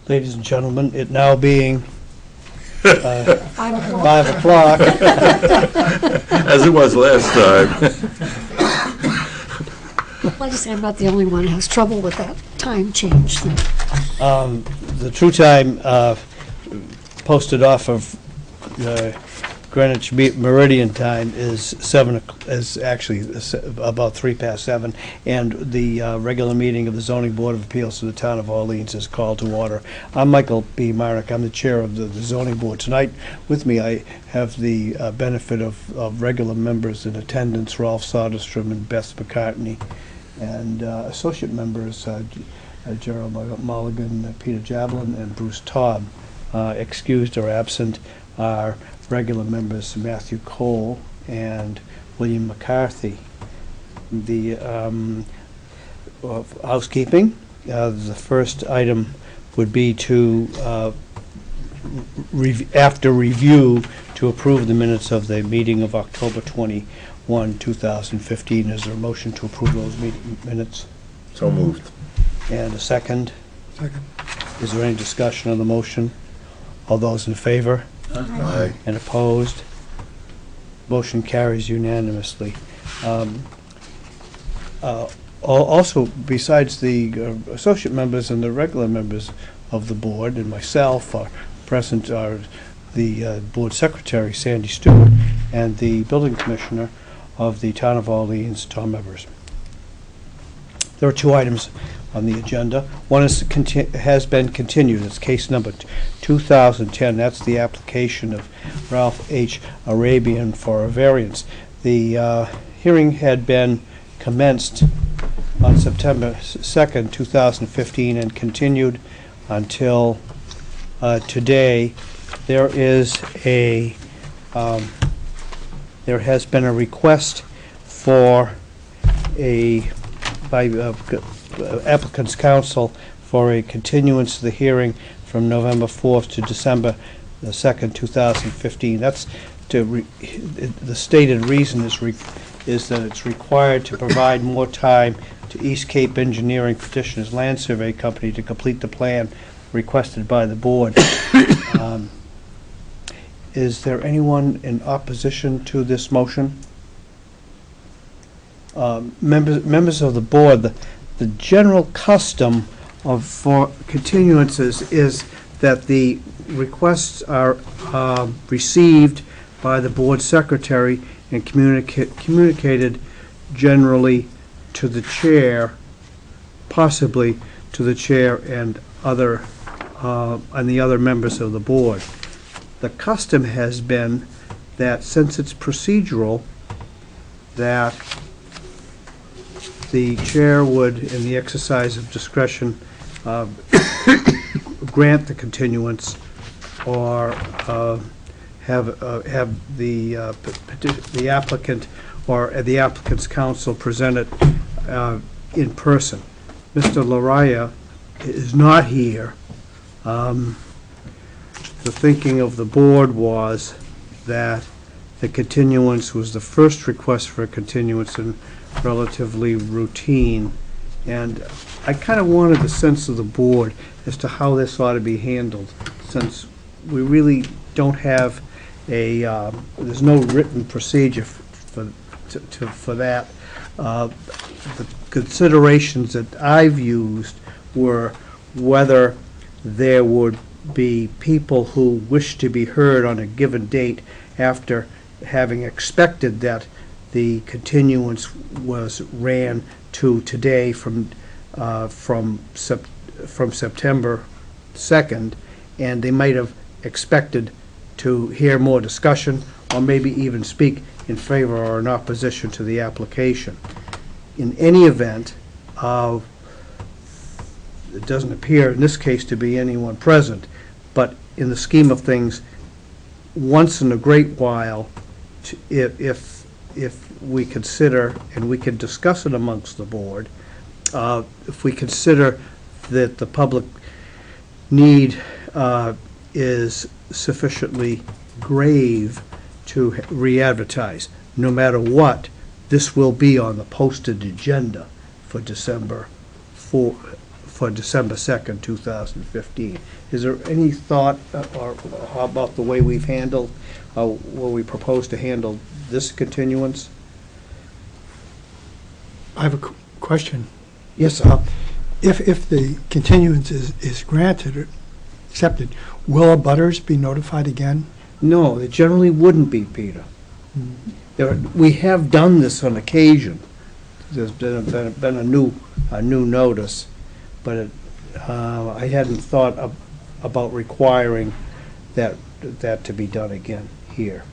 Ladies and gentlemen, it now being 5 o'clock. 5 o'clock. As it was last time. Like I say, I'm not the only one who has trouble with that time change thing. The true time posted off of Greenwich Meridian time is actually about 7:03, and the regular meeting of the Zoning Board of Appeals to the Town of Orleans is called to order. I'm Michael B. Marek. I'm the chair of the Zoning Board. Tonight, with me, I have the benefit of regular members in attendance, Ralph Soderstrom and Beth McCartney, and associate members, Gerald Mulligan, Peter Jablin, and Bruce Todd. Excused or absent are regular members Matthew Cole and William McCarthy. The housekeeping, the first item would be to, after review, to approve the minutes of the meeting of October 21, 2015. Is there a motion to approve those minutes? So moved. And a second? Second. Is there any discussion on the motion? All those in favor? Aye. And opposed? Motion carries unanimously. Also, besides the associate members and the regular members of the board and myself, present are the board secretary, Sandy Stewart, and the building commissioner of the Town of Orleans, Tom Evers. There are two items on the agenda. One has been continued. It's case number 2010. That's the application of Ralph H. Arabian for a variance. The hearing had been commenced on September 2nd, 2015, and continued until today. There has been a request for by applicant's counsel for a continuance of the hearing from November 4th to December 2nd, 2015. That's the stated reason is that it's required to provide more time to East Cape Engineering Petitioners Land Survey Company to complete the plan requested by the board. Is there anyone in opposition to this motion? Members of the board, the general custom for continuances is that the requests are received by the board secretary and communicated generally to the chair, possibly to the chair and the other members of the board. The custom has been that since it's procedural, that the chair would, in the exercise of discretion, grant the continuance or have the applicant or the applicant's counsel present it in person. Mr. Laraya is not here. The thinking of the board was that the continuance was the first request for a continuance and relatively routine, and I kind of wanted the sense of the board as to how this ought to be handled, since we really don't have there's no written procedure for that. The considerations that I've used were whether there would be people who wish to be heard on a given date after having expected that the continuance was ran to today from September 2nd, and they might have expected to hear more discussion or maybe even speak in favor or in opposition to the application. In any event, it doesn't appear in this case to be anyone present, but in the scheme of things, once in a great while, if we consider, and we can discuss it amongst the board, if we consider that the public need is sufficiently grave to re-advertise, no matter what, this will be on the posted agenda for December for December 2nd, 2015. Is there any thought or how about the way we've handled, what we propose to handle this continuance? I have a question. Yes, If the continuance is granted or accepted, will abutters be notified again? no, it generally wouldn't be, Peter. We have done this on occasion. There's been a new notice, but I hadn't thought about requiring that to be done again here.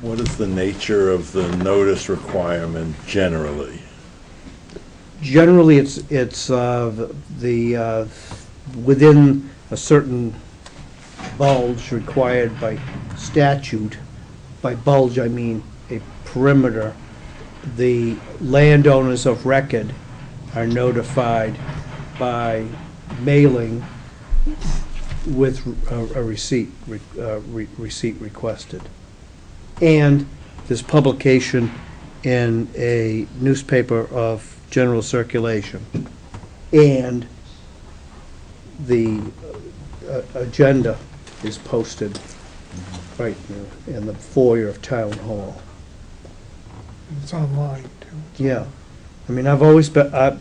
What is the nature of the notice requirement generally? Generally, it's within a certain bulge required by statute. By bulge, I mean a perimeter. The landowners of record are notified by mailing with a receipt requested. And there's publication in a newspaper of general circulation. And the agenda is posted right in the foyer of Town Hall. It's online, too. Yeah. I mean, I've always been,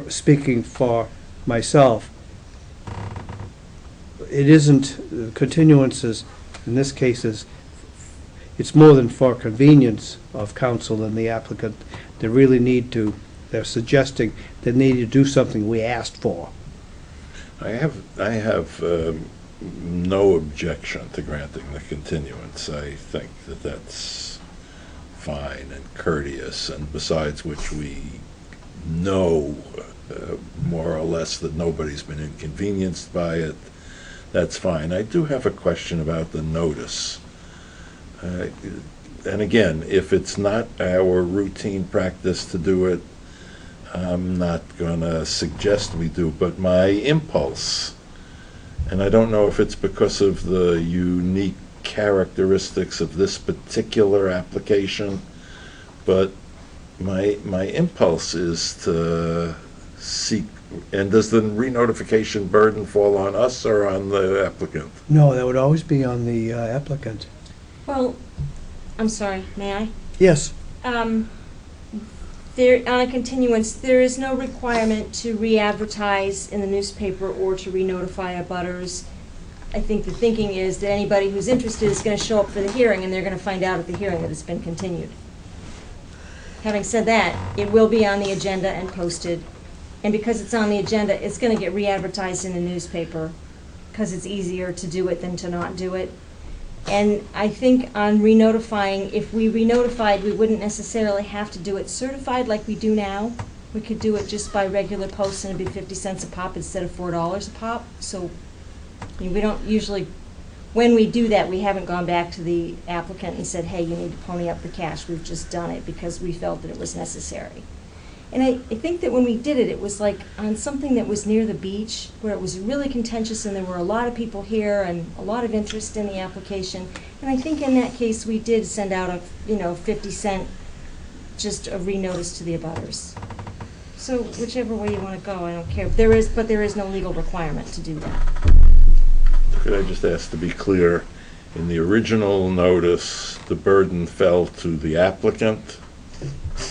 speaking for myself, it isn't, continuances, in this case, it's more than for convenience of council and the applicant. They really need to, they're suggesting they need to do something we asked for. I have no objection to granting the continuance. I think that that's fine and courteous, and besides which we know more or less that nobody's been inconvenienced by it. That's fine. I do have a question about the notice. And again, if it's not our routine practice to do it, I'm not going to suggest we do, but my impulse, and I don't know if it's because of the unique characteristics of this particular application, but my impulse is to seek, and does the re-notification burden fall on us or on the applicant? No, that would always be on the applicant. Well, I'm sorry, may I? Yes. There, on a continuance, there is no requirement to re-advertise in the newspaper or to re-notify abutters. I think the thinking is that anybody who's interested is going to show up for the hearing, and they're going to find out at the hearing that it's been continued. Having said that, it will be on the agenda and posted, and because it's on the agenda, it's going to get re-advertised in the newspaper, because it's easier to do it than to not do it. And I think on re-notifying, if we re-notified, we wouldn't necessarily have to do it certified like we do now. We could do it just by regular posts, and it'd be 50 cents a pop instead of $4 a pop. So, I mean, we don't usually, when we do that, we haven't gone back to the applicant and said, hey, you need to pony up the cash. We've just done it because we felt that it was necessary. And I think that when we did it, it was like on something that was near the beach, where it was really contentious and there were a lot of people here and a lot of interest in the application. And I think in that case, we did send out a, 50 cent, just a re-notice to the abutters. So whichever way you want to go, I don't care. But there is no legal requirement to do that. Could I just ask to be clear, in the original notice, the burden fell to the applicant?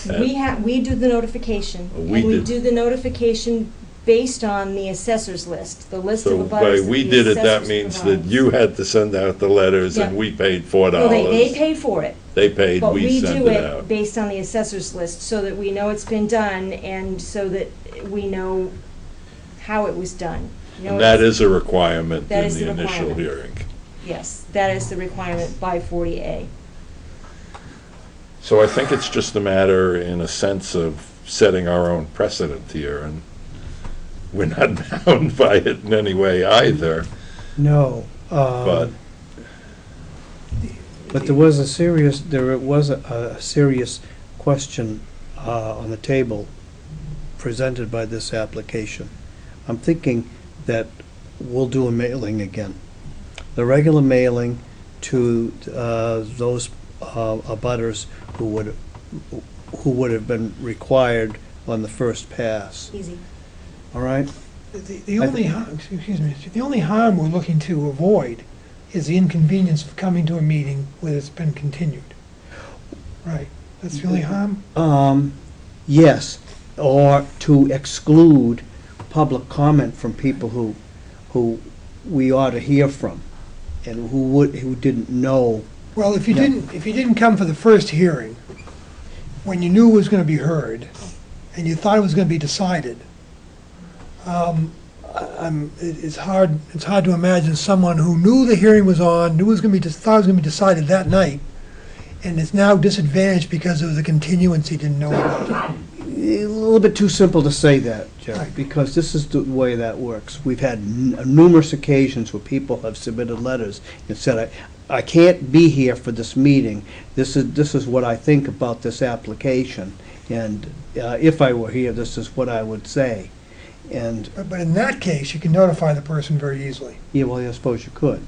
We do the notification, Oh, and we we did. do the notification based on the assessor's list, the list of So abutters by that we the did it, that assessors means provide. that you had to send out the letters and Yeah. we paid $4. Well, they pay for it, They paid, but we we sent do it it out. based on the assessor's list, so that we know it's been done, and so that we know how it was done. And that is a requirement That in is the the initial requirement. hearing. Yes, that is the requirement by 40A. So I think it's just a matter, in a sense, of setting our own precedent here, and we're not bound by it in any way either, No. but But there was a serious question on the table presented by this application. I'm thinking that we'll do a mailing again. The regular mailing to those abutters who would have been required on the first pass, Easy. all right? The only, excuse me, the only harm we're looking to avoid is the inconvenience of coming to a meeting where it's been continued. Right, that's the only harm? Yes, or to exclude public comment from people who we ought to hear from, and who didn't know. Well, if you Yeah. didn't come for the first hearing, when you knew it was gonna be heard, and you thought it was gonna be decided, it's hard to imagine someone who knew the hearing was on, knew it was gonna be, thought it was gonna be decided that night, and is now disadvantaged because of the continuance he didn't know about. A little bit too simple to say that, Jerry, Right. because this is the way that works. We've had numerous occasions where people have submitted letters and said, I can't be here for this meeting. This is what I think about this application, and if I were here, this is what I would say. And, But in that case, you can notify the person very easily. yeah, well, I suppose you could.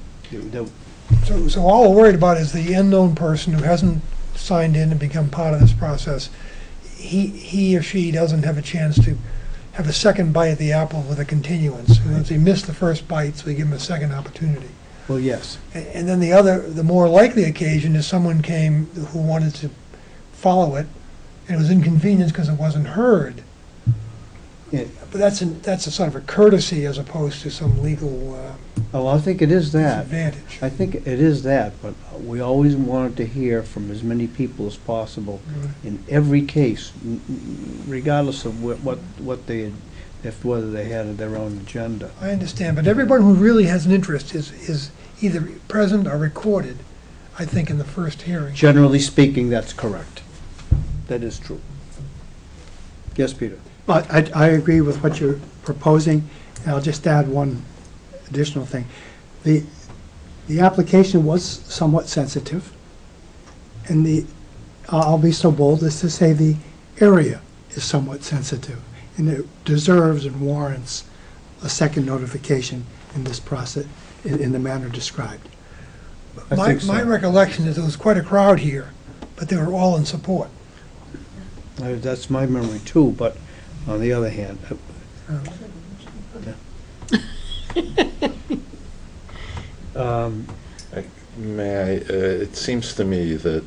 So all we're worried about is the unknown person who hasn't signed in and become part of this process. He or she doesn't have a chance to have a second bite at the apple with a continuance. If they missed the first bite, so we give them a second opportunity. Well, yes. And then the more likely occasion is someone came who wanted to follow it, and it was inconvenienced because it wasn't heard. Yeah. But that's a sort of a courtesy as opposed to some legal Oh, I think it is that. disadvantage. I think it is that, but we always wanted to hear from as many people as possible in every case, regardless of what they, whether they had their own agenda. I understand, but everyone who really has an interest is either present or recorded, I think, in the first hearing. Generally speaking, that's correct. That is true. Yes, Peter? But I agree with what you're proposing, and I'll just add one additional thing. The application was somewhat sensitive, and I'll be so bold as to say the area is somewhat sensitive, and it deserves and warrants a second notification in this process, in the manner described. I think so. My recollection is there was quite a crowd here, but they were all in support. That's my memory too, but on the other hand, It seems to me that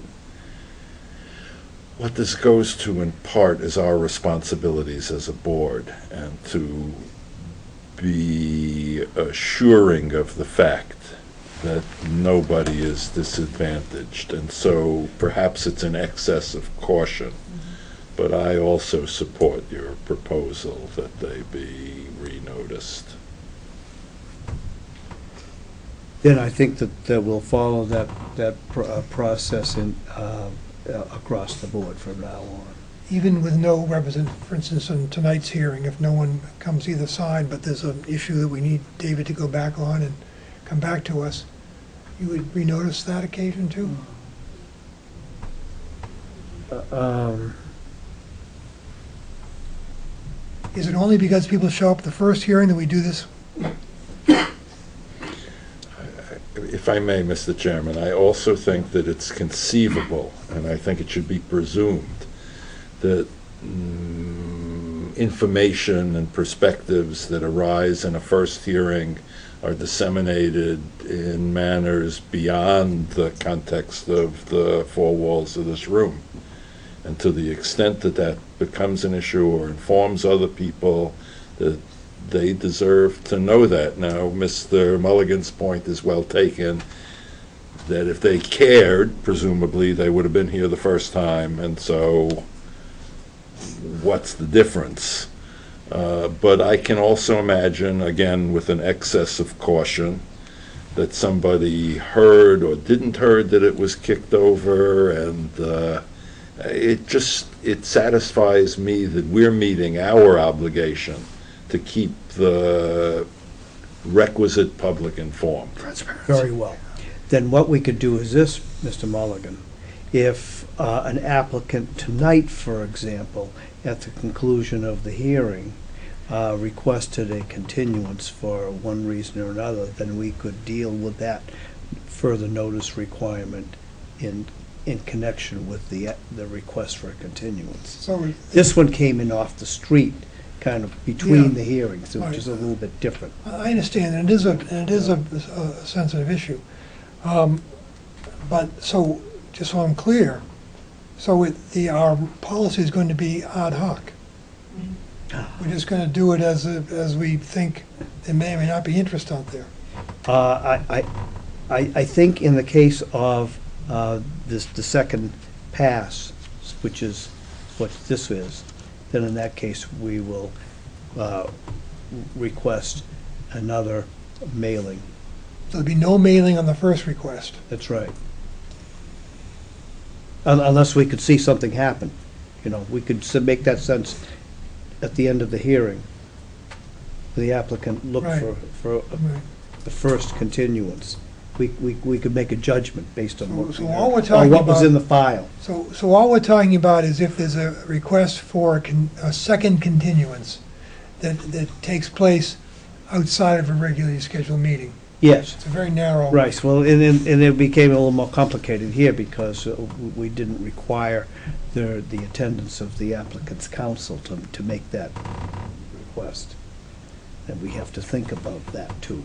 what this goes to in part is our responsibilities as a board, and to be assuring of the fact that nobody is disadvantaged, and so perhaps it's an excess of caution. But I also support your proposal that they be renoticed. then I think that we'll follow that process across the board from now on. Even with no for instance, in tonight's hearing, if no one comes either side, but there's an issue that we need David to go back on and come back to us, you would renotice that occasion too? Is it only because people show up at the first hearing that we do this? If I may, Mr. Chairman, I also think that it's conceivable, and I think it should be presumed, that information and perspectives that arise in a first hearing are disseminated in manners beyond the context of the four walls of this room. And to the extent that that becomes an issue or informs other people, that they deserve to know that. Now, Mr. Mulligan's point is well taken, that if they cared, presumably, they would have been here the first time, and so what's the difference? But I can also imagine, again, with an excess of caution, that somebody heard or didn't heard that it was kicked over, and it satisfies me that we're meeting our obligation to keep the requisite public informed. Very well. Then what we could do is this, Mr. Mulligan. If an applicant tonight, for example, at the conclusion of the hearing, requested a continuance for one reason or another, then we could deal with that further notice requirement in in connection with the request for a continuance. So, This one came in off the street, kind of Yeah. between the hearings, which Right. is a little bit different. I understand, and it is a sensitive issue. But, so, just so I'm clear, so our policy is going to be ad hoc. We're just going to do it as we think there may or may not be interest out there. I think in the case of the second pass, which is what this is, then in that case, we will request another mailing. There'll be no mailing on the first request. That's right. Unless we could see something happen. You know, we could make that sense at the end of the hearing. The applicant look Right. for Right. the first continuance. We could make a judgment based on what So we all we're heard, or talking what was about- in the file. So all we're talking about is if there's a request for a second continuance that takes place outside of a regularly scheduled meeting. Yes, It's a very narrow. right. Well, and it became a little more complicated here because we didn't require the attendance of the applicant's counsel to make that request. And we have to think about that, too.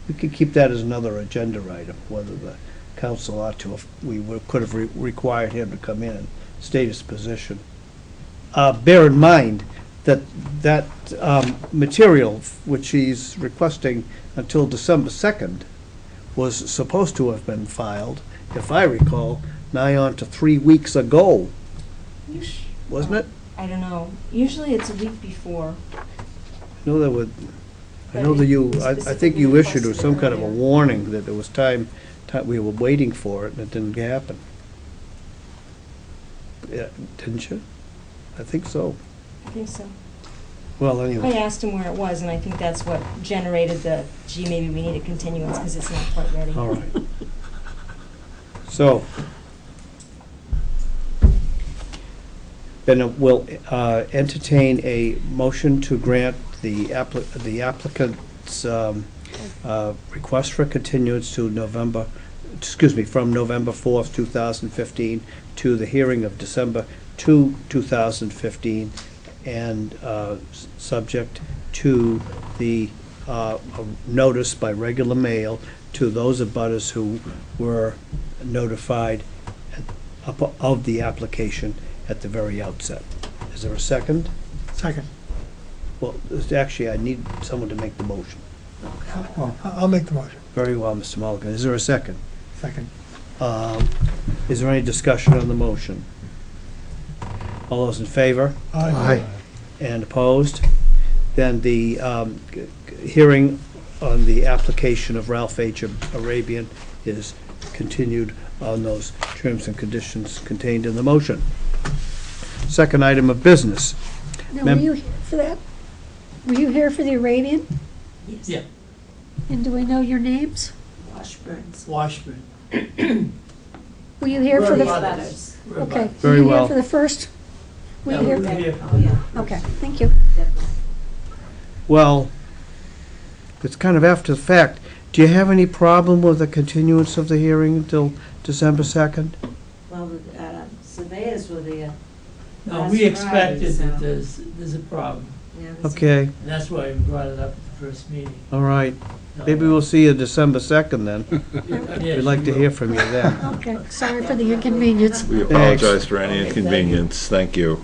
We could keep that as another agenda item, whether the council ought to, could have required him to come in and state his position. Bear in mind that material, which he's requesting until December 2nd, was supposed to have been filed, if I recall, nigh on to 3 weeks ago, wasn't it? I don't know. Usually it's a week before. I know that would, I know that I think you issued some kind of a warning that there was time, we were waiting for it, and it didn't happen. Yeah, didn't you? I think so. I think so. Well, I anyway, asked him where it was, and I think that's what generated gee, maybe we need a continuance because it's not quite ready. all right. So, then we'll entertain a motion to grant the applicant's request for continuance to from November 4th, 2015 to the hearing of December 2, 2015, and subject to the notice by regular mail to those abutters who were notified of the application at the very outset. Is there a second? Second. Well, actually, I need someone to make the motion. I'll make the motion. Very well, Mr. Mulligan. Is there a second? Second. Is there any discussion on the motion? All those in favor? Aye. And opposed? Then the hearing on the application of Ralph H. Arabian is continued on those terms and conditions contained in the motion. Second item of business. Now, were you here for that? Were you here for the Arabian? Yes. Yeah, And do we know your names? Washburn's. Washburn. Were you here for the, Letters. okay. Very Were you well. here for the first? Were you Yeah, here? we were here. Oh, yeah, Okay, thank you. definitely. Well, it's kind of after the fact. Do you have any problem with the continuance of the hearing until December 2nd? Well, the surveyors were there. No, Last we Friday, expected so- that there's a problem, Yeah, this- Okay, and that's why we brought it up at the first meeting. all right. Maybe we'll see you December 2nd then. Yes, We'd like you to will. hear from you then. Okay, sorry for the inconvenience. We apologize for any inconvenience. Thank you.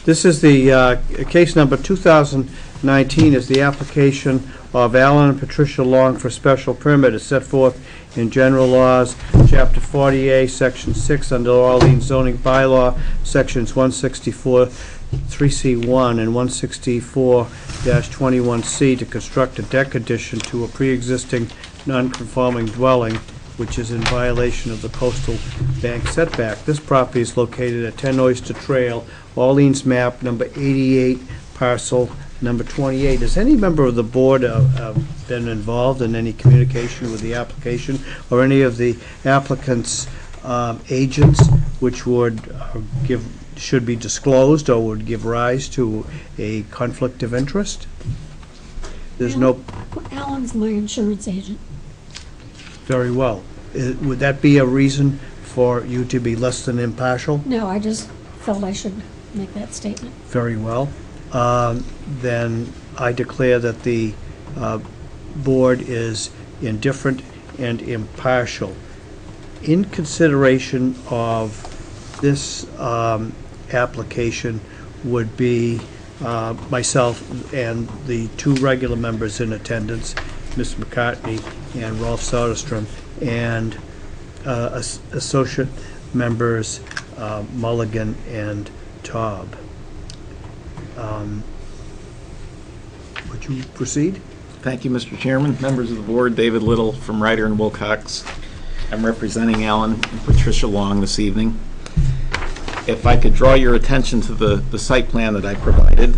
This is the case number 2019 is the application of Alan and Patricia Long for special permit as set forth in General Laws, Chapter 40A, Section 6, under Orleans zoning bylaw, Sections 164, 3C1 and 164-21C to construct a deck addition to a pre-existing non-conforming dwelling, which is in violation of the coastal bank setback. This property is located at 10 Oyster Trail, Orleans map number 88, parcel number 28. Has any member of the board been involved in any communication with the application or any of the applicant's agents, which would should be disclosed or would give rise to a conflict of interest? There's no, Alan Alan's my insurance agent. Very well. Would that be a reason for you to be less than impartial? No, I just felt I should make that statement. Very well. Then I declare that the board is indifferent and impartial. In consideration of this application would be myself and the two regular members in attendance, Ms. McCartney and Rolf Soderstrom, and associate members Mulligan and Taub. Would you proceed? Thank you, Mr. Chairman. Members of the board, David Little from Ryder and Wilcox. I'm representing Alan and Patricia Long this evening. If I could draw your attention to the site plan that I provided.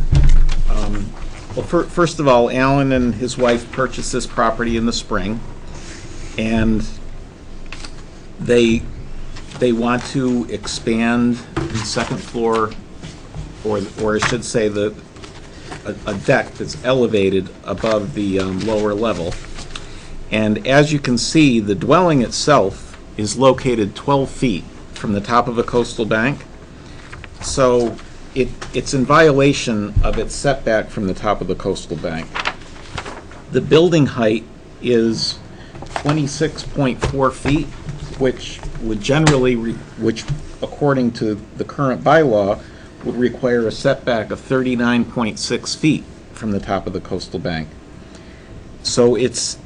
Well, first of all, Alan and his wife purchased this property in the spring, and they want to expand the second floor, or I should say a deck that's elevated above the lower level. And as you can see, the dwelling itself is located 12 feet from the top of a coastal bank. So it's in violation of its setback from the top of the coastal bank. The building height is 26.4 feet, which would generally, which according to the current bylaw, would require a setback of 39.6 feet from the top of the coastal bank. So it's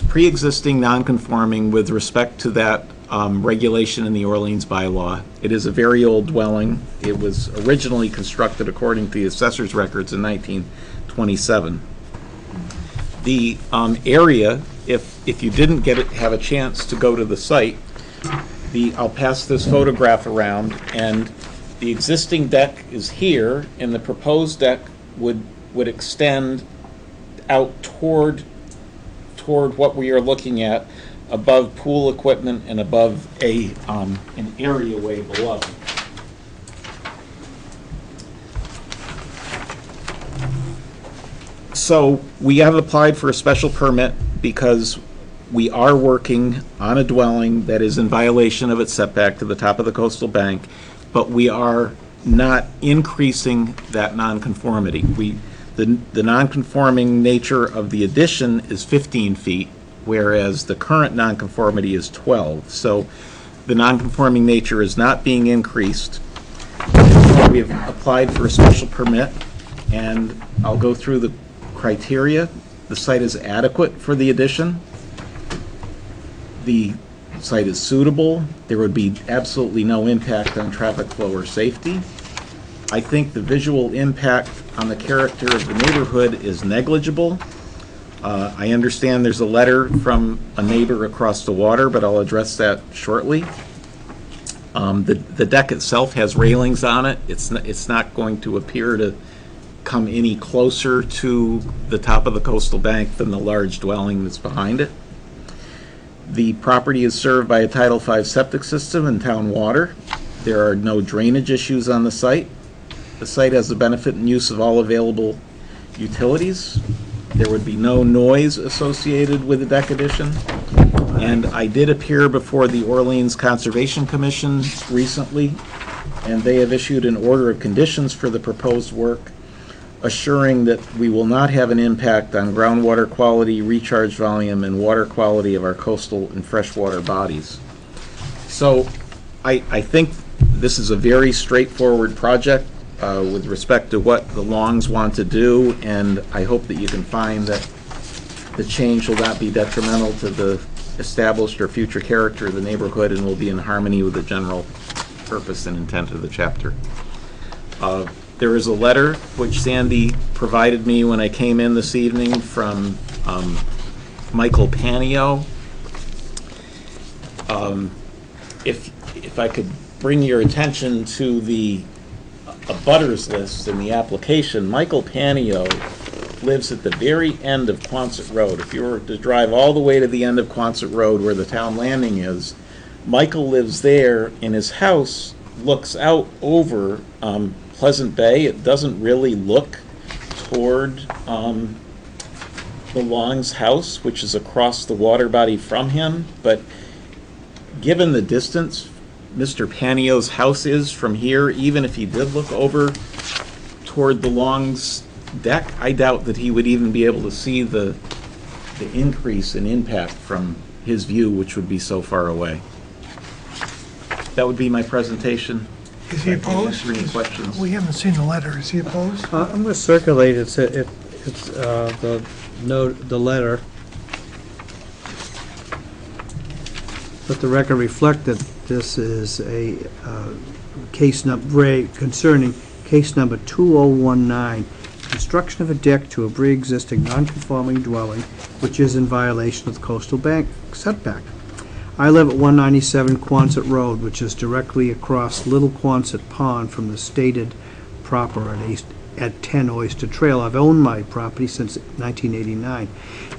pre-existing non-conforming with respect to that regulation in the Orleans bylaw. It is a very old dwelling. It was originally constructed according to the assessor's records in 1927. The area, if you didn't have a chance to go to the site, I'll pass this photograph around, and the existing deck is here, and the proposed deck would extend out toward what we are looking at, above pool equipment and above an areaway below. So we have applied for a special permit because we are working on a dwelling that is in violation of its setback to the top of the coastal bank, but we are not increasing that nonconformity. The nonconforming nature of the addition is 15 feet, whereas the current nonconformity is 12. So the nonconforming nature is not being increased. We have applied for a special permit, and I'll go through the criteria. The site is adequate for the addition. The site is suitable. There would be absolutely no impact on traffic flow or safety. I think the visual impact on the character of the neighborhood is negligible. I understand there's a letter from a neighbor across the water, but I'll address that shortly. The deck itself has railings on it. It's not going to appear to come any closer to the top of the coastal bank than the large dwelling that's behind it. The property is served by a Title V septic system and town water. There are no drainage issues on the site. The site has the benefit and use of all available utilities. There would be no noise associated with the deck addition. And I did appear before the Orleans Conservation Commission recently, and they have issued an order of conditions for the proposed work, assuring that we will not have an impact on groundwater quality, recharge volume, and water quality of our coastal and freshwater bodies. So I think this is a very straightforward project with respect to what the Longs want to do, and I hope that you can find that the change will not be detrimental to the established or future character of the neighborhood and will be in harmony with the general purpose and intent of the chapter. There is a letter which Sandy provided me when I came in this evening from Michael Panio. If I could bring your attention to the abutters list in the application, Michael Panio lives at the very end of Quonset Road. If you were to drive all the way to the end of Quonset Road where the town landing is, Michael lives there, and his house looks out over Pleasant Bay. It doesn't really look toward the Long's house, which is across the water body from him, but given the distance Mr. Panio's house is from here, even if he did look over toward the Long's deck, I doubt that he would even be able to see the increase in impact from his view, which would be so far away. That would be my presentation. Is he I can opposed? answer any questions. We haven't seen the letter. Is he opposed? I'm going to circulate it's the note, the letter. Let the record reflect that this is a case number concerning case number 2019, construction of a deck to a pre-existing non-conforming dwelling which is in violation of the coastal bank setback. I live at 197 Quonset Road, which is directly across Little Quonset Pond from the stated proper at 10 Oyster Trail. I've owned my property since 1989.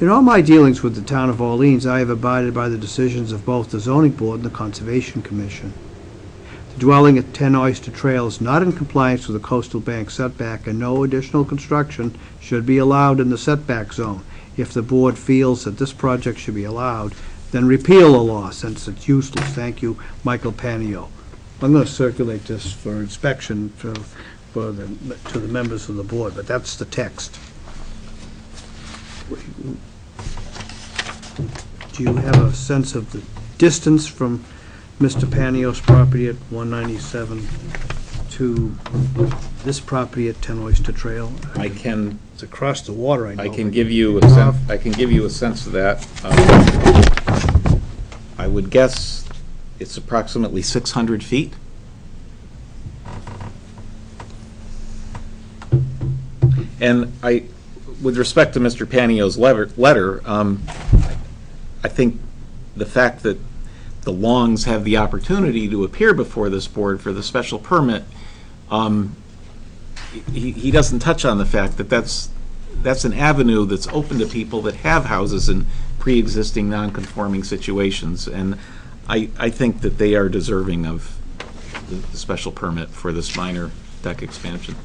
In all my dealings with the town of Orleans, I have abided by the decisions of both the zoning board and the Conservation Commission. The dwelling at 10 Oyster Trail is not in compliance with the coastal bank setback, and no additional construction should be allowed in the setback zone. If the board feels that this project should be allowed, then repeal the law since it's useless. Thank you, Michael Panio. I'm going to circulate this for inspection to the members of the board, but that's the text. Do you have a sense of the distance from Mr. Panio's property at 197 to this property at 10 Oyster Trail? It's across the water, I know. I can give you a sense of that. I would guess it's approximately 600 feet. And with respect to Mr. Panio's letter, I think the fact that the Longs have the opportunity to appear before this board for the special permit, he doesn't touch on the fact that that's an avenue that's open to people that have houses in pre-existing non-conforming situations, and I think that they are deserving of the special permit for this minor deck expansion.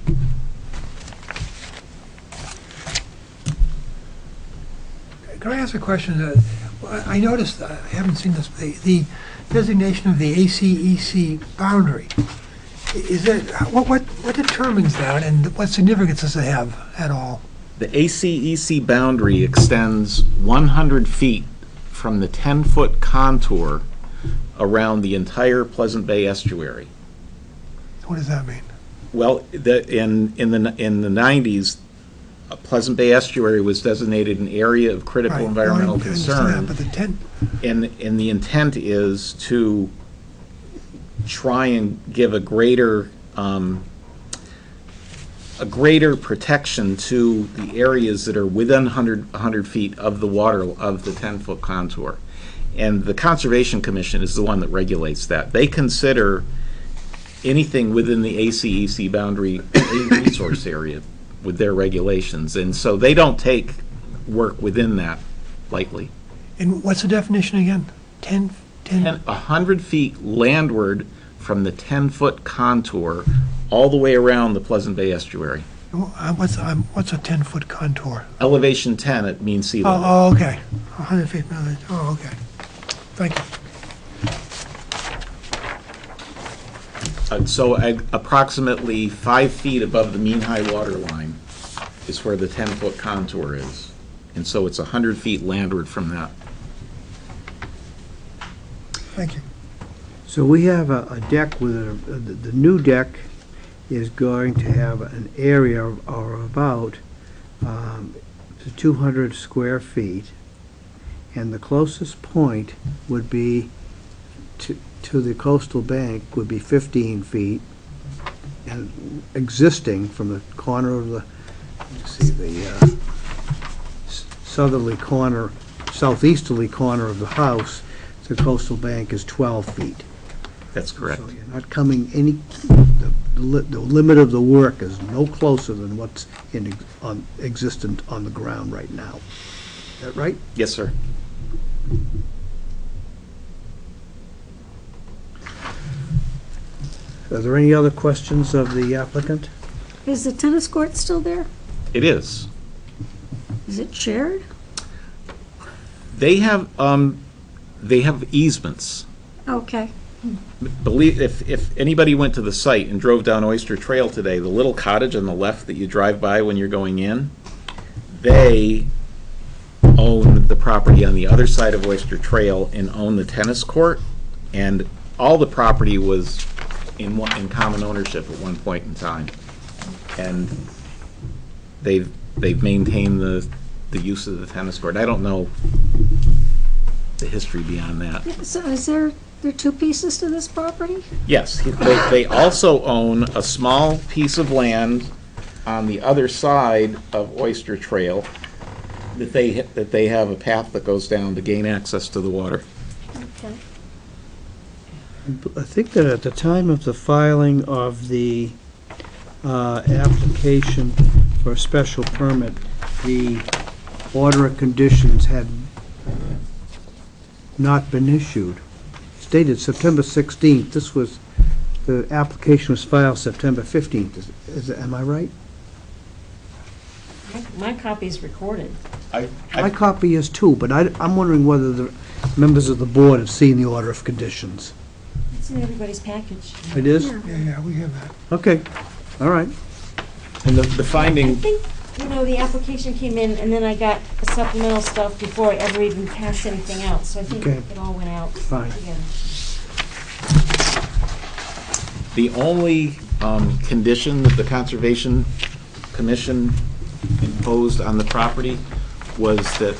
Can I ask a question? I noticed, I haven't seen this, the designation of the ACEC boundary. Is that, what determines that, and what significance does it have at all? The ACEC boundary extends 100 feet from the 10-foot contour around the entire Pleasant Bay estuary. What does that mean? Well, in the 90s, Pleasant Bay estuary was designated an area of critical Right. environmental No, I understand concern. that, but the 10, And the intent is to try and give a greater protection to the areas that are within 100 feet of the water, of the 10-foot contour. And the Conservation Commission is the one that regulates that. They consider anything within the ACEC boundary a resource area with their regulations. And so they don't take work within that lightly. and what's the definition again? 10? 100 feet landward from the 10-foot contour all the way around the Pleasant Bay estuary. What's a 10-foot contour? Elevation 10, it means sea level. Oh, okay. 100 feet, oh, okay. Thank you. So approximately 5 feet above the mean high water line is where the 10-foot contour is. And so it's 100 feet landward from that. Thank you. So we have a deck with the new deck is going to have an area of about 200 square feet, and the closest point would be to the coastal bank would be 15 feet, and existing from the corner of the, let's see, the southerly corner, southeasterly corner of the house, the coastal bank is 12 feet. That's correct. So you're not coming any, the limit of the work is no closer than what's existent on the ground right now. Is that right? Yes, sir. Are there any other questions of the applicant? Is the tennis court still there? It is. Is it shared? They have easements. Okay. Believe, if anybody went to the site and drove down Oyster Trail today, the little cottage on the left that you drive by when you're going in, they own the property on the other side of Oyster Trail and own the tennis court, and all the property was in common ownership at one point in time. And they've maintained the use of the tennis court. I don't know the history beyond that. Yeah, so is there are two pieces to this property? Yes, they also own a small piece of land on the other side of Oyster Trail that they have a path that goes down to gain access to the water. Okay. I think that at the time of the filing of the application for a special permit, the order of conditions had not been issued. It's dated September 16th. The application was filed September 15th. Am I right? My copy's recorded. My copy is too, but I'm wondering whether the members of the board have seen the order of conditions. It's in everybody's package. It is? Yeah. Yeah, we have that. Okay, all right. And the I finding, think, the application came in, and then I got the supplemental stuff before I ever even passed anything out, so I think Okay. it all went out Fine. together. the only condition that the Conservation Commission imposed on the property was that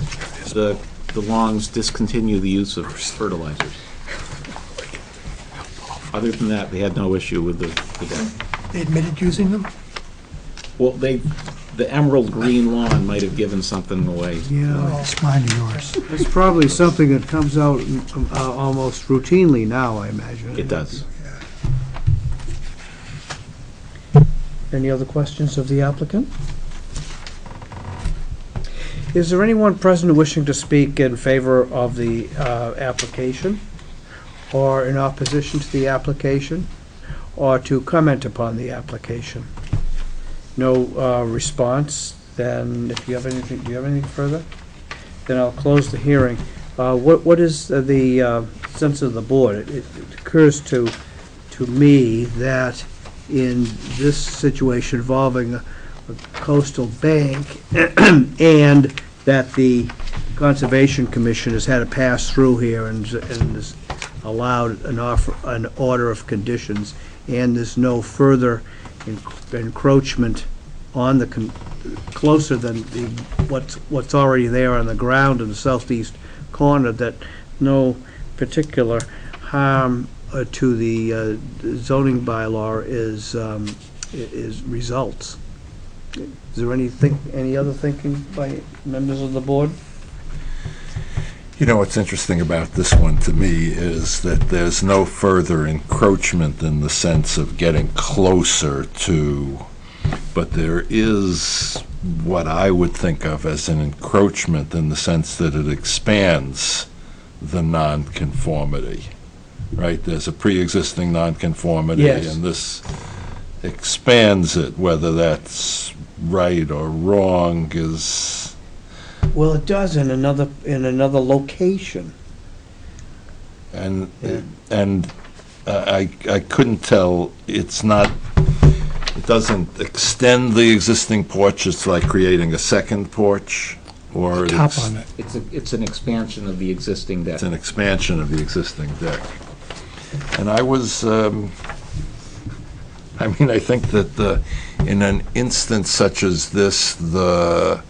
the Longs discontinue the use of fertilizers. Other than that, they had no issue with the deck. They admitted using them? Well, the emerald green lawn might have given something away. Yeah, It's mine and yours. it's probably something that comes out almost routinely now, I imagine. It does. Any other questions of the applicant? Is there anyone present wishing to speak in favor of the application, or in opposition to the application, or to comment upon the application? No response, then if you have anything, do you have anything further? Then I'll close the hearing. What is the sense of the board? It occurs to me that in this situation involving a coastal bank, and that the Conservation Commission has had to pass through here and has allowed an order of conditions, and there's no further encroachment on the, closer than what's already there on the ground in the southeast corner, that no particular harm to the zoning bylaw is results. Is there any other thinking by members of the board? You know, what's interesting about this one to me is that there's no further encroachment in the sense of getting closer to, but there is what I would think of as an encroachment in the sense that it expands the nonconformity, right? There's a pre-existing nonconformity, Yes. and this expands it. Whether that's right or wrong is... Well, it does in another location. And, Yeah. and I couldn't tell, it doesn't extend the existing porch, it's like creating a second porch, or Top it's on it. It's an expansion of the existing deck. it's an expansion of the existing deck. And I was, I think that in an instance such as this, the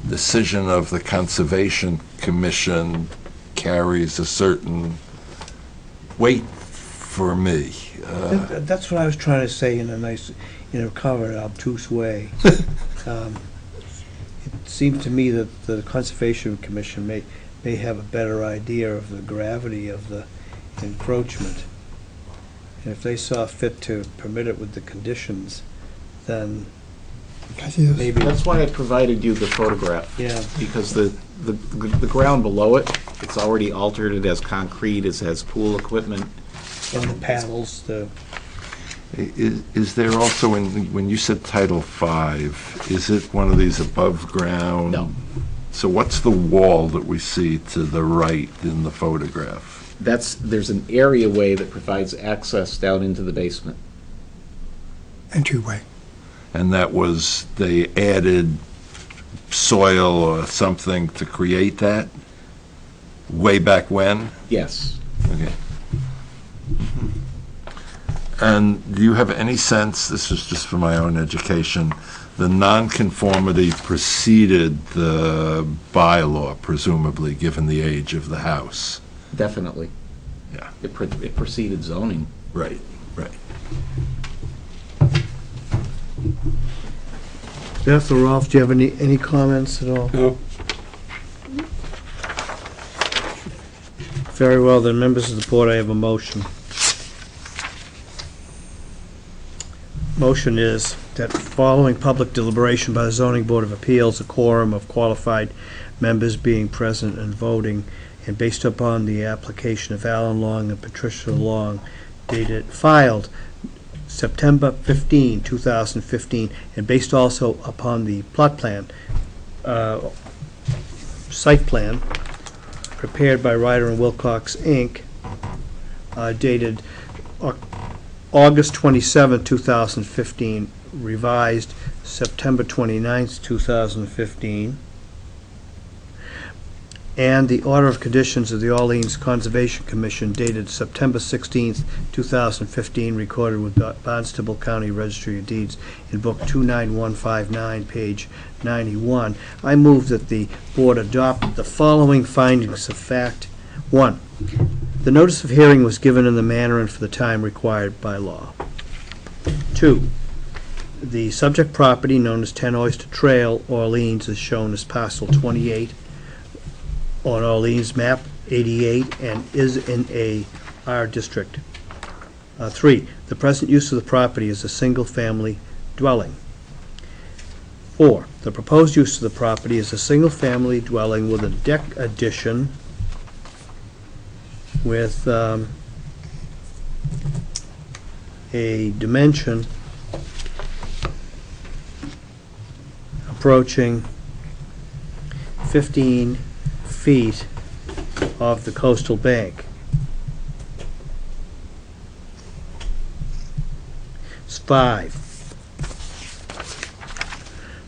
decision of the Conservation Commission carries a certain weight for me. That's what I was trying to say in a nice, clever, obtuse way. It seemed to me that the Conservation Commission may have a better idea of the gravity of the encroachment. And if they saw fit to permit it with the conditions, then maybe, That's why I provided you the photograph. yeah. Because the ground below it, it's already altered. It has concrete, it has pool equipment. And the paddles, Is there also, when you said Title V, is it one of these above ground? No. So what's the wall that we see to the right in the photograph? There's an areaway that provides access down into the basement. Entryway. And that was, they added soil or something to create that? Way back when? Yes. Okay. And do you have any sense, this is just for my own education, the nonconformity preceded the bylaw, presumably, given the age of the house? Definitely. Yeah. It preceded zoning. Right, right. Beth or Ralph, do you have any comments at all? No. Very well, then, members of the board, I have a motion. Motion is that following public deliberation by the zoning board of appeals, a quorum of qualified members being present and voting, and based upon the application of Alan Long and Patricia Long, filed September 15, 2015, and based also upon the plot plan, site plan, prepared by Ryder and Wilcox, Inc., dated August 27, 2015, revised September 29, 2015, and the Order of Conditions of the Orleans Conservation Commission dated September 16, 2015, recorded with Barnstable County Registry of Deeds in Book 29159, page 91. I move that the board adopt the following findings of fact. 1. The notice of hearing was given in the manner and for the time required by law. 2. The subject property, known as 10 Oyster Trail, Orleans, is shown as parcel 28 on Orleans map 88 and is in a R district. 3. The present use of the property is a single-family dwelling. 4. The proposed use of the property is a single-family dwelling with a deck addition with a dimension approaching 15 feet off the coastal bank. 5.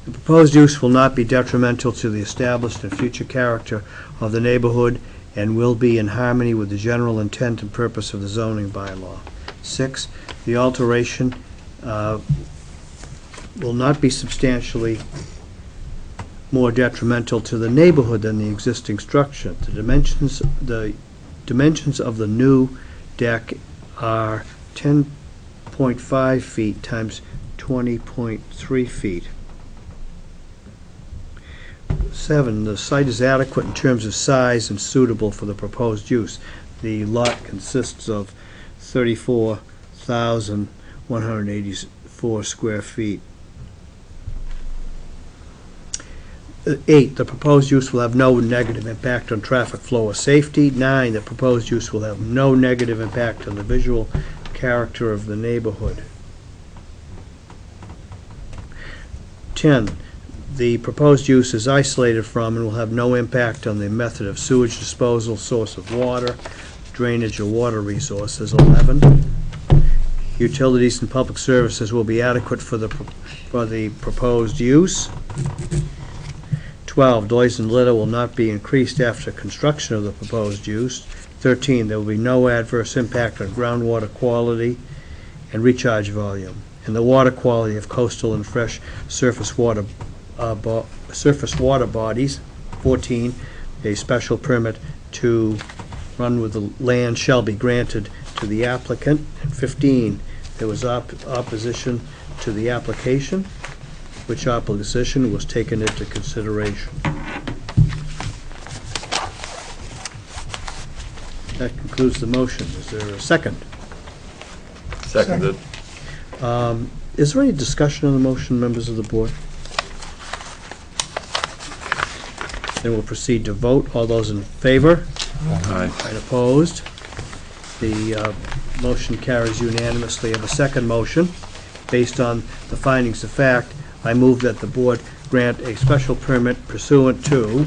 The proposed use will not be detrimental to the established and future character of the neighborhood and will be in harmony with the general intent and purpose of the zoning bylaw. 6. The alteration will not be substantially more detrimental to the neighborhood than the existing structure. The dimensions of the new deck are 10.5 feet times 20.3 feet. 7. The site is adequate in terms of size and suitable for the proposed use. The lot consists of 34,184 square feet. 8. The proposed use will have no negative impact on traffic flow or safety. 9. The proposed use will have no negative impact on the visual character of the neighborhood. 10. The proposed use is isolated from and will have no impact on the method of sewage disposal, source of water, drainage, or water resources. 11. Utilities and public services will be adequate for the proposed use. 12. Noise and litter will not be increased after construction of the proposed use. 13. There will be no adverse impact on groundwater quality and recharge volume, and the water quality of coastal and fresh surface water bodies. 14. A special permit to run with the land shall be granted to the applicant. And 15. There was opposition to the application, which opposition was taken into consideration. That concludes the motion. Is there a second? Seconded. Is there any discussion on the motion, members of the board? Then we'll proceed to vote. All those in favor? Aye. And opposed? The motion carries unanimously. I have a second motion based on the findings of fact. I move that the board grant a special permit pursuant to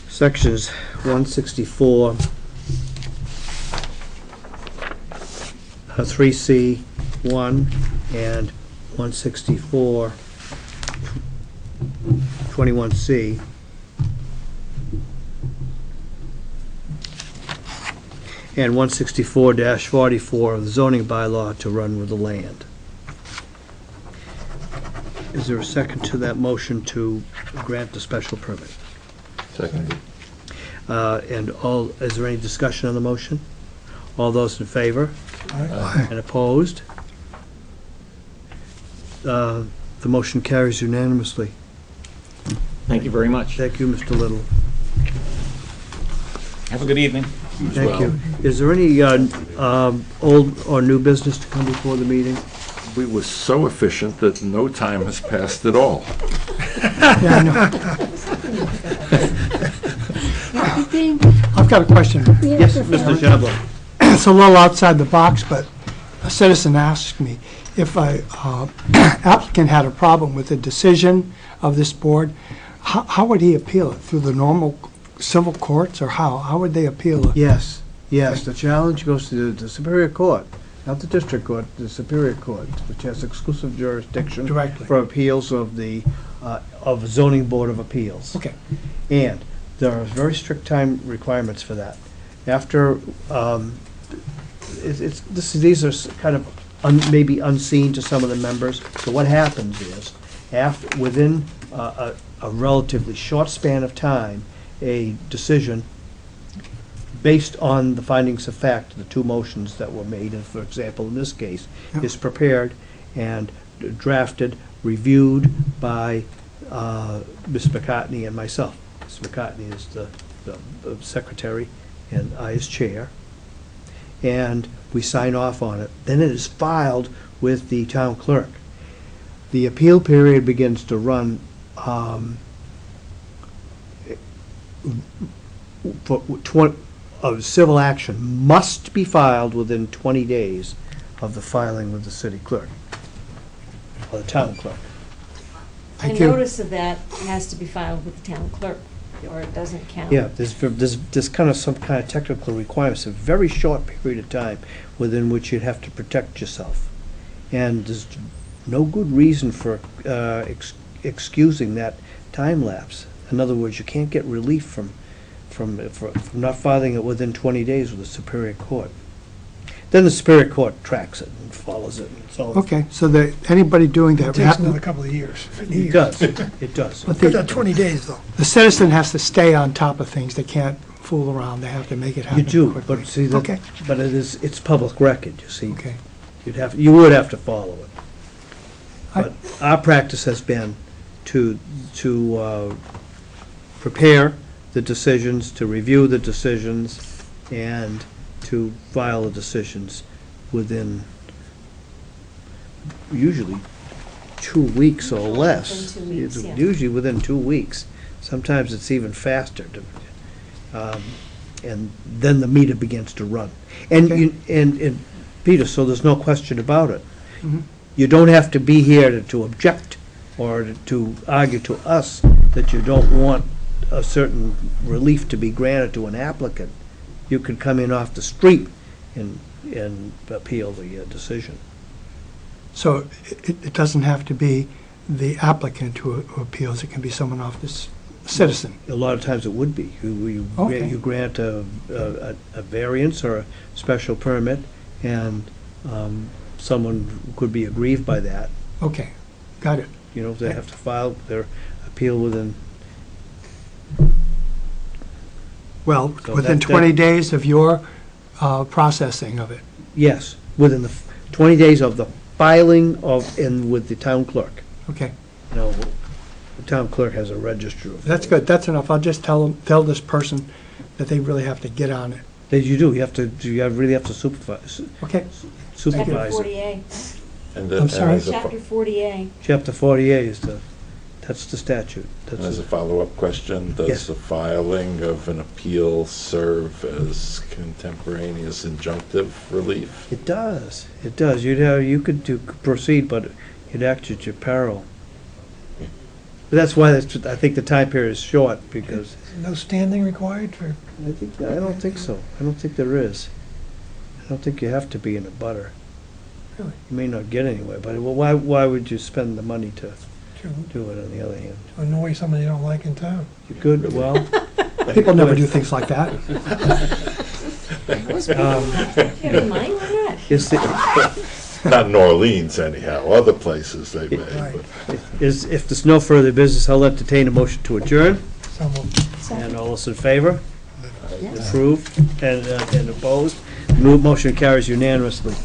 sections 164, 3C 1 and 164, 21C. And 164-44 of the zoning bylaw to run with the land. Is there a second to that motion to grant the special permit? Second. Is there any discussion on the motion? All those in favor? And opposed? The motion carries unanimously. Thank you very much. Thank you, Mr. Little. Have a good evening. Thank you. Is there any old or new business to come before the meeting? We were so efficient that no time has passed at all. Yeah, I know. Everything. I've got a question. Yes, Mr. Jablo. It's a little outside the box, but a citizen asked me if a applicant had a problem with the decision of this board, how would he appeal it? Through the normal civil courts, or how? How would they appeal it? Yes, yes, the challenge goes to the Superior Court, not the District Court, the Superior Court, which has exclusive jurisdiction Directly. for appeals of the Zoning Board of Appeals. Okay. And there are very strict time requirements for that. After, these are kind of maybe unseen to some of the members. So what happens is, within a relatively short span of time, a decision based on the findings of fact, the two motions that were made, and for example, in this case, Yeah. is prepared and drafted, reviewed by Ms. McCartney and myself. Ms. McCartney is the secretary, and I as chair. And we sign off on it. Then it is filed with the town clerk. The appeal period begins to run of civil action must be filed within 20 days of the filing with the city clerk, or the town clerk. A Thank you. notice of that has to be filed with the town clerk, or it doesn't count. Yeah, there's kind of some kind of technical requirements, a very short period of time within which you'd have to protect yourself. And there's no good reason for excusing that time lapse. In other words, you can't get relief from not filing it within 20 days with the Superior Court. Then the Superior Court tracks it and follows it, and so. Okay, so that anybody doing that. It takes another couple of years. It does, it does. But Got that 20 days, though. the citizen has to stay on top of things. They can't fool around. They have to make it You happen do, quickly. but see, Okay, but it's public record, you see. okay. You would have to follow it. I- But our practice has been to prepare the decisions, to review the decisions, and to file the decisions within usually 2 weeks or less. Within 2 weeks, It's yeah. usually within 2 weeks. Sometimes it's even faster. And then the meter begins to run. And, Okay. and Peter, so there's no question about it. Mhm. You don't have to be here to object or to argue to us that you don't want a certain relief to be granted to an applicant. You could come in off the street and appeal the decision. So it doesn't have to be the applicant who appeals. It can be someone off this citizen. A lot of times it would be. Okay. You grant a variance or a special permit, and someone could be aggrieved by that. Okay, got it. You know, they have to file their appeal within. Well, So within that- 20 days of your processing of it. Yes, within the 20 days of the filing with the town clerk. Okay, You know, the town clerk has a register of. that's good. That's enough. I'll just tell this person that they really have to get on it. You do, really have to supervise Okay, Chapter it. 40A, And I'm sorry? as a Chapter 40A. Chapter 48 is That's the statute. And as a That's, follow-up question, Yes. does the filing of an appeal serve as contemporaneous injunctive relief? it does. You could proceed, but you'd act at your peril. But that's why I think the time period is short, because No standing required for, I don't think so. I don't think there is. I don't think you have to be in a butter. Really? You may not get anywhere, but well, why would you spend the money to do it on the other hand? to annoy somebody you don't like in town? You could, well, People never do things like that. Yeah, mine, why not? is, the- Not in Orleans anyhow, other places they may, Right. but if there's no further business, I'll entertain a motion to adjourn. Some will And all those in favor? Yes. Approved and opposed? Motion carries unanimously.